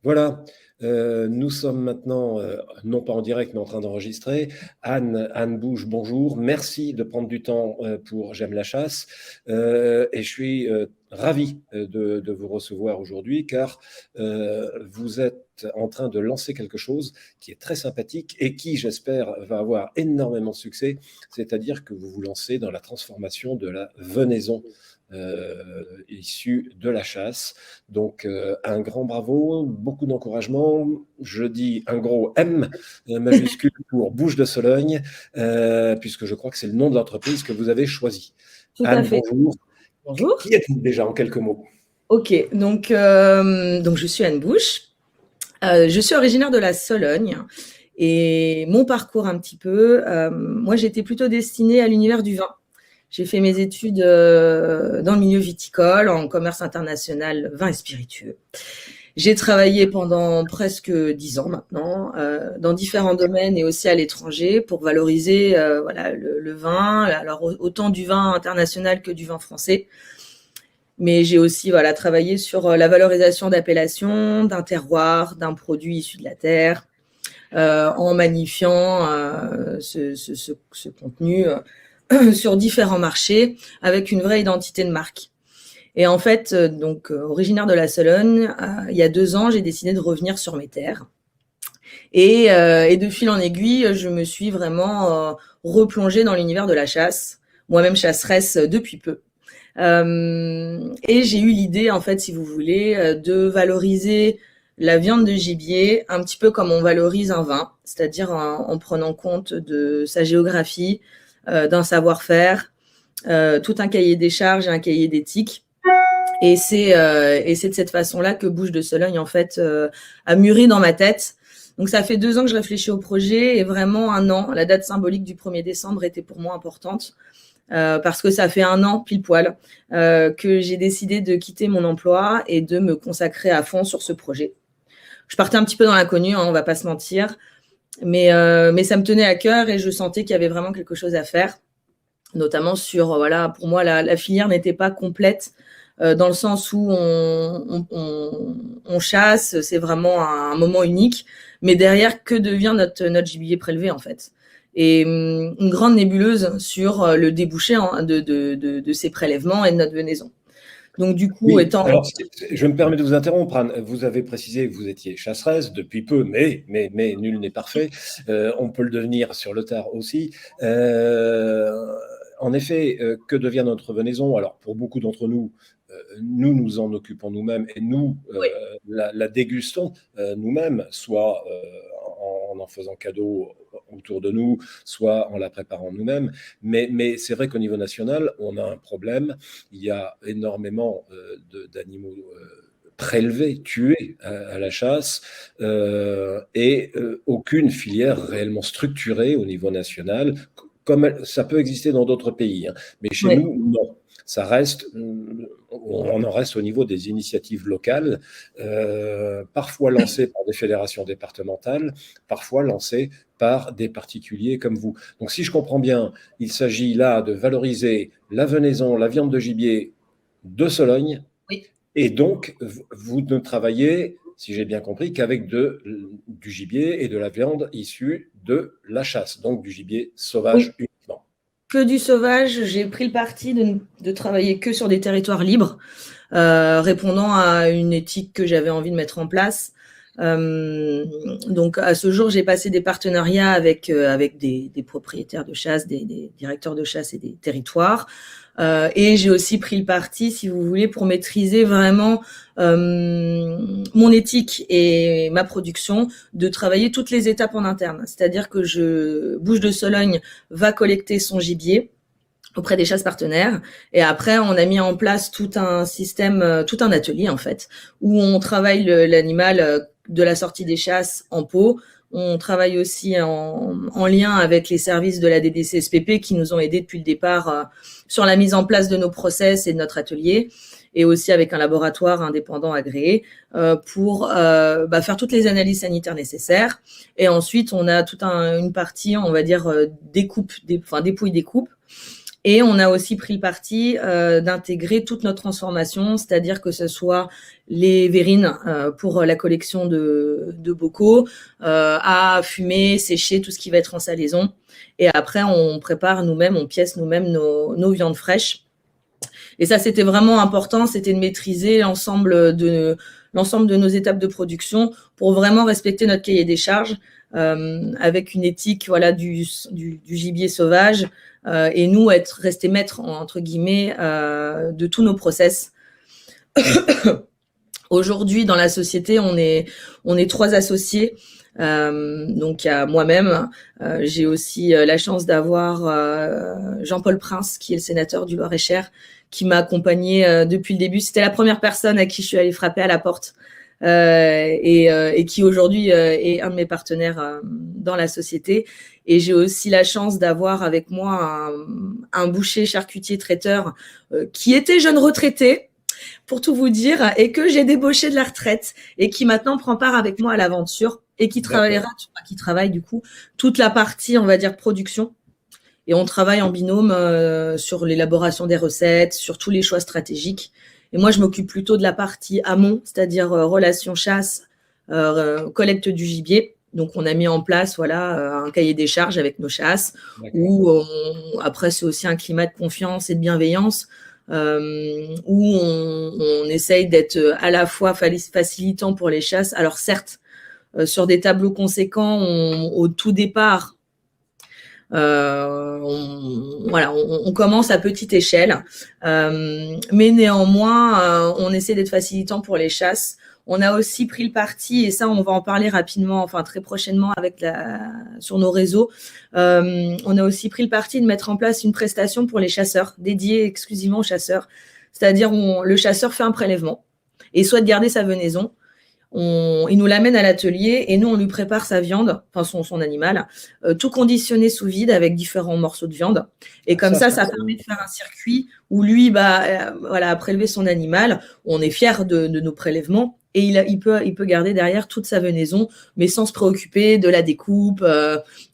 Voilà, nous sommes maintenant, non pas en direct, mais en train d'enregistrer. Anne Bouche, bonjour. Merci de prendre du temps pour J'aime la chasse. Et je suis ravi de vous recevoir aujourd'hui car vous êtes en train de lancer quelque chose qui est très sympathique et qui, j'espère, va avoir énormément de succès. C'est-à-dire que vous vous lancez dans la transformation de la venaison issue de la chasse. Donc, un grand bravo, beaucoup d'encouragement. Je dis un gros M majuscule pour Bouche de Sologne, puisque je crois que c'est le nom de l'entreprise que vous avez choisi. Tout à Anne, fait. bonjour. Bonjour. Qui êtes-vous déjà en quelques mots? Ok, donc je suis Anne Bouche. Je suis originaire de la Sologne et mon parcours un petit peu, moi j'étais plutôt destinée à l'univers du vin. J'ai fait mes études dans le milieu viticole, en commerce international, vin et spiritueux. J'ai travaillé pendant presque 10 ans maintenant, dans différents domaines et aussi à l'étranger pour valoriser voilà, le vin, alors autant du vin international que du vin français. Mais j'ai aussi voilà, travaillé sur la valorisation d'appellations, d'un terroir, d'un produit issu de la terre, en magnifiant ce contenu sur différents marchés avec une vraie identité de marque. Et en fait, donc originaire de la Sologne, il y a 2 ans, j'ai décidé de revenir sur mes terres. Et de fil en aiguille, je me suis vraiment replongée dans l'univers de la chasse, moi-même chasseresse depuis peu. Et j'ai eu l'idée, en fait, si vous voulez, de valoriser la viande de gibier un petit peu comme on valorise un vin, c'est-à-dire en prenant compte de sa géographie, d'un savoir-faire, tout un cahier des charges et un cahier d'éthique. Et c'est de cette façon-là que Bouche de Sologne, en fait, a mûri dans ma tête. Donc ça fait 2 ans que je réfléchis au projet et vraiment 1 an. La date symbolique du 1er décembre était pour moi importante. Parce que ça fait 1 an pile poil que j'ai décidé de quitter mon emploi et de me consacrer à fond sur ce projet. Je partais un petit peu dans l'inconnu, hein, on va pas se mentir, mais ça me tenait à cœur et je sentais qu'il y avait vraiment quelque chose à faire, notamment sur voilà, pour moi la filière n'était pas complète dans le sens où on chasse, c'est vraiment un moment unique, mais derrière que devient notre gibier prélevé en fait. Et une grande nébuleuse sur le débouché de ces prélèvements et de notre venaison. Donc du coup, Oui, étant... alors je me permets de vous interrompre, Anne. Vous avez précisé que vous étiez chasseresse depuis peu, mais nul n'est parfait. On peut le devenir sur le tard aussi. En effet, que devient notre venaison? Alors pour beaucoup d'entre nous, nous nous en occupons nous-mêmes et nous Oui, la dégustons nous-mêmes, soit en faisant cadeau autour de nous, soit en la préparant nous-mêmes. Mais c'est vrai qu'au niveau national, on a un problème. Il y a énormément d'animaux prélevés, tués à la chasse, et aucune filière réellement structurée au niveau national, comme ça peut exister dans d'autres pays. Hein. Mais chez oui. nous, non. Ça reste, on en reste au niveau des initiatives locales, parfois lancées par des fédérations départementales, parfois lancées par des particuliers comme vous. Donc si je comprends bien, il s'agit là de valoriser la venaison, la viande de gibier de Sologne, Oui. et donc vous ne travaillez, si j'ai bien compris, qu'avec du gibier et de la viande issue de la chasse, donc du gibier Oui. sauvage uniquement. Que du sauvage, j'ai pris le parti de travailler que sur des territoires libres, répondant à une éthique que j'avais envie de mettre en place. Donc à ce jour, j'ai passé des partenariats avec des propriétaires de chasse, des directeurs de chasse et des territoires. Et j'ai aussi pris le parti, si vous voulez, pour maîtriser vraiment mon éthique et ma production, de travailler toutes les étapes en interne. C'est-à-dire que Bouche de Sologne va collecter son gibier auprès des chasses partenaires. Et après, on a mis en place tout un système, tout un atelier en fait, où on travaille l'animal de la sortie des chasses en pot. On travaille aussi en lien avec les services de la DDCSPP qui nous ont aidés depuis le départ sur la mise en place de nos process et de notre atelier, et aussi avec un laboratoire indépendant agréé pour faire toutes les analyses sanitaires nécessaires. Et ensuite, on a toute une partie, on va dire, dépouille-découpe, Et on a aussi pris le parti d'intégrer toute notre transformation, c'est-à-dire que ce soit les verrines pour la collection de bocaux, à fumer, sécher, tout ce qui va être en salaison. Et après, on prépare nous-mêmes, on pièce nous-mêmes nos viandes fraîches. Et ça, c'était vraiment important, c'était de maîtriser l'ensemble de nos étapes de production pour vraiment respecter notre cahier des charges avec une éthique voilà, du gibier sauvage et nous, rester maîtres, entre guillemets, de tous nos process. Aujourd'hui, dans la société, on est 3 associés. Donc, il y a moi-même. J'ai aussi la chance d'avoir Jean-Paul Prince, qui est le sénateur du Loir-et-Cher, qui m'a accompagné depuis le début. C'était la première personne à qui je suis allée frapper à la porte et qui aujourd'hui est un de mes partenaires dans la société. Et j'ai aussi la chance d'avoir avec moi un boucher charcutier traiteur qui était jeune retraité, pour tout vous dire, et que j'ai débauché de la retraite et qui maintenant prend part avec moi à l'aventure et qui travaille du coup toute la partie, on va dire, production. Et on travaille en binôme sur l'élaboration des recettes, sur tous les choix stratégiques. Et moi, je m'occupe plutôt de la partie amont, c'est-à-dire relations chasse, collecte du gibier. Donc, on a mis en place voilà un cahier des charges avec nos chasses, où après, c'est aussi un climat de confiance et de bienveillance, où on essaye d'être à la fois facilitant pour les chasses. Alors, certes, sur des tableaux conséquents, au tout départ, on commence à petite échelle, mais néanmoins, on essaie d'être facilitant pour les chasses. On a aussi pris le parti, et ça, on va en parler rapidement, enfin très prochainement sur nos réseaux. On a aussi pris le parti de mettre en place une prestation pour les chasseurs, dédiée exclusivement aux chasseurs. C'est-à-dire, le chasseur fait un prélèvement et souhaite garder sa venaison. Il nous l'amène à l'atelier et nous, on lui prépare sa viande, enfin son animal, tout conditionné sous vide avec différents morceaux de viande. Et comme ça permet de faire un circuit où lui, a prélevé son animal. On est fiers de nos prélèvements et il peut garder derrière toute sa venaison, mais sans se préoccuper de la découpe.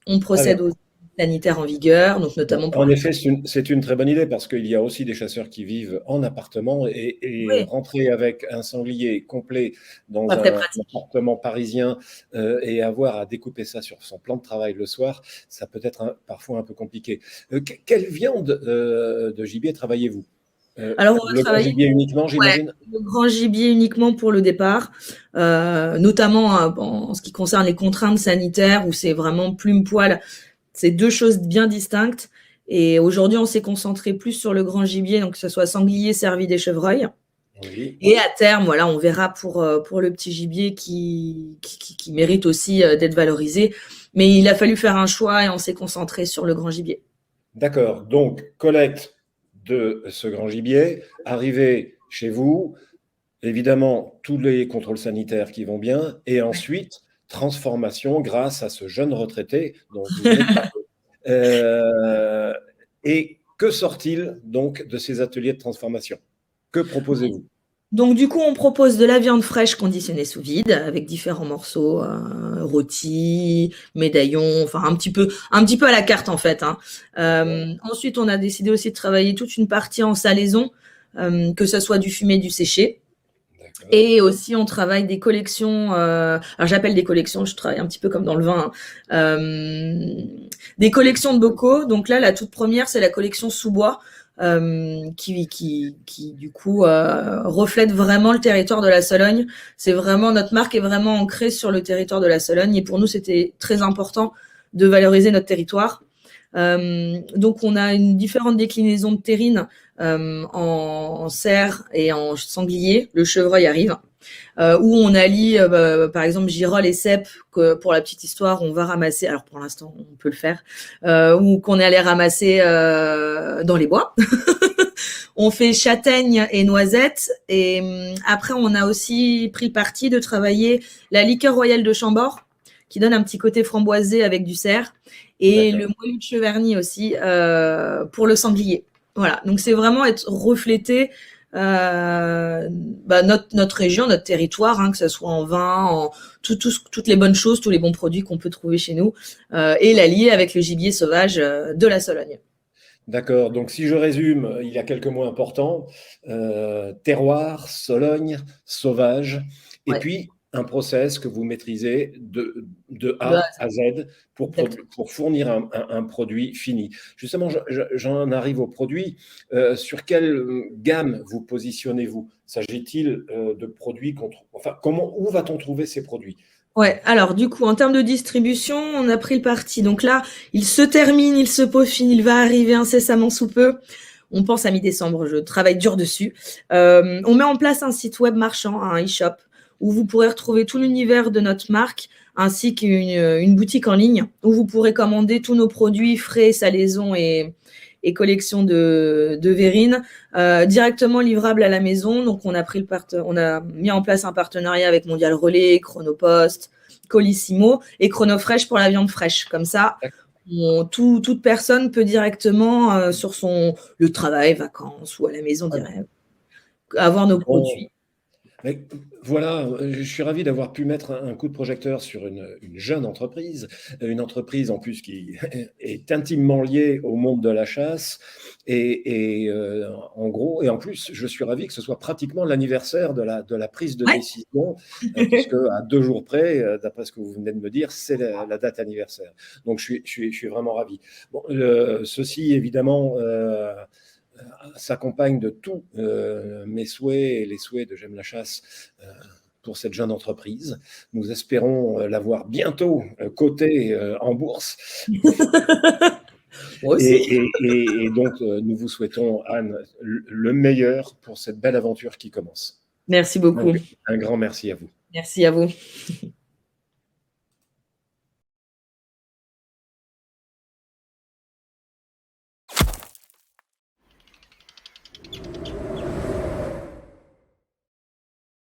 On procède aux sanitaires en vigueur, donc notamment pour... En effet, c'est une très bonne idée parce qu'il y a aussi des chasseurs qui vivent en appartement et oui. Rentrer avec un sanglier complet dans un appartement parisien et avoir à découper ça sur son plan de travail le soir, ça peut être parfois un peu compliqué. Quelle viande de gibier travaillez-vous ? Alors, on va grand gibier uniquement, j'imagine. Le grand gibier uniquement pour le départ, notamment en ce qui concerne les contraintes sanitaires où c'est vraiment plume-poil. C'est 2 choses bien distinctes. Et aujourd'hui, on s'est concentré plus sur le grand gibier, donc que ce soit sanglier, cervidés et chevreuil. Oui. Et à terme, voilà, on verra pour le petit gibier qui mérite aussi d'être valorisé. Mais il a fallu faire un choix et on s'est concentré sur le grand gibier. D'accord. Donc, collecte de ce grand gibier, arrivé chez vous, évidemment, tous les contrôles sanitaires qui vont bien, et ensuite... transformation grâce à ce jeune retraité dont vous venez de parler. Et que sort-il donc de ces ateliers de transformation ? Que proposez-vous ? Donc du coup, on propose de la viande fraîche conditionnée sous vide avec différents morceaux, rôtis, médaillons, enfin un petit peu à la carte en fait. Ensuite, on a décidé aussi de travailler toute une partie en salaison, que ce soit du fumé, du séché. Et aussi, on travaille des collections, alors j'appelle des collections, je travaille un petit peu comme dans le vin, des collections de bocaux. Donc là, la toute première, c'est la collection sous-bois, qui du coup reflète vraiment le territoire de la Sologne. C'est vraiment, notre marque est vraiment ancrée sur le territoire de la Sologne et pour nous, c'était très important de valoriser notre territoire. Donc on a différentes déclinaisons de terrine en cerf et en sanglier. Le chevreuil arrive, où on allie par exemple girolles et cèpes, que pour la petite histoire on va ramasser, alors pour l'instant on peut le faire, ou qu'on est allé ramasser dans les bois. On fait châtaigne et noisettes, et après on a aussi pris parti de travailler la liqueur royale de Chambord, qui donne un petit côté framboisé avec du cerf, et le moelleux de Cheverny aussi pour le sanglier. Voilà, donc c'est vraiment être reflété notre région, notre territoire, que ce soit en vin, en toutes les bonnes choses, tous les bons produits qu'on peut trouver chez nous, et l'allier avec le gibier sauvage de la Sologne. D'accord. Donc, si je résume, il y a quelques mots importants, terroir, Sologne, sauvage, et Ouais, puis un process que vous maîtrisez de de A A à Z, à Z exactement. pour fournir un produit fini. Justement, j'en arrive au produit. Sur quelle gamme vous positionnez-vous? S'agit-il de produits enfin, où va-t-on trouver ces produits? Ouais, alors du coup, en termes de distribution, on a pris le parti. Donc là, il se termine, il se peaufine, il va arriver incessamment sous peu. On pense à mi-décembre, je travaille dur dessus. On met en place un site web marchand, un e-shop, où vous pourrez retrouver tout l'univers de notre marque, ainsi qu'une boutique en ligne, où vous pourrez commander tous nos produits frais, salaisons et collections de verrines, directement livrables à la maison. Donc on a mis en place un partenariat avec Mondial Relais, Chronopost, Colissimo et Chronofresh pour la viande fraîche. Comme ça, toute personne peut directement sur le travail, vacances ou à la maison direct, avoir nos Bon, produits. mais voilà, je suis ravi d'avoir pu mettre un coup de projecteur sur une jeune entreprise, une entreprise en plus qui est intimement liée au monde de la chasse. En gros, et en plus, je suis ravi que ce soit pratiquement l'anniversaire de la prise de Ouais. décision, puisque à 2 jours près, d'après ce que vous venez de me dire, c'est la date anniversaire. Donc je suis vraiment ravi. Bon, ceci, évidemment, s'accompagne de tous mes souhaits et les souhaits de J'aime la chasse pour cette jeune entreprise. Nous espérons l'avoir bientôt cotée en bourse. Moi aussi. Et donc, nous vous souhaitons, Anne, le meilleur pour cette belle aventure qui commence. Merci Donc, beaucoup. un grand merci à vous. Merci à vous.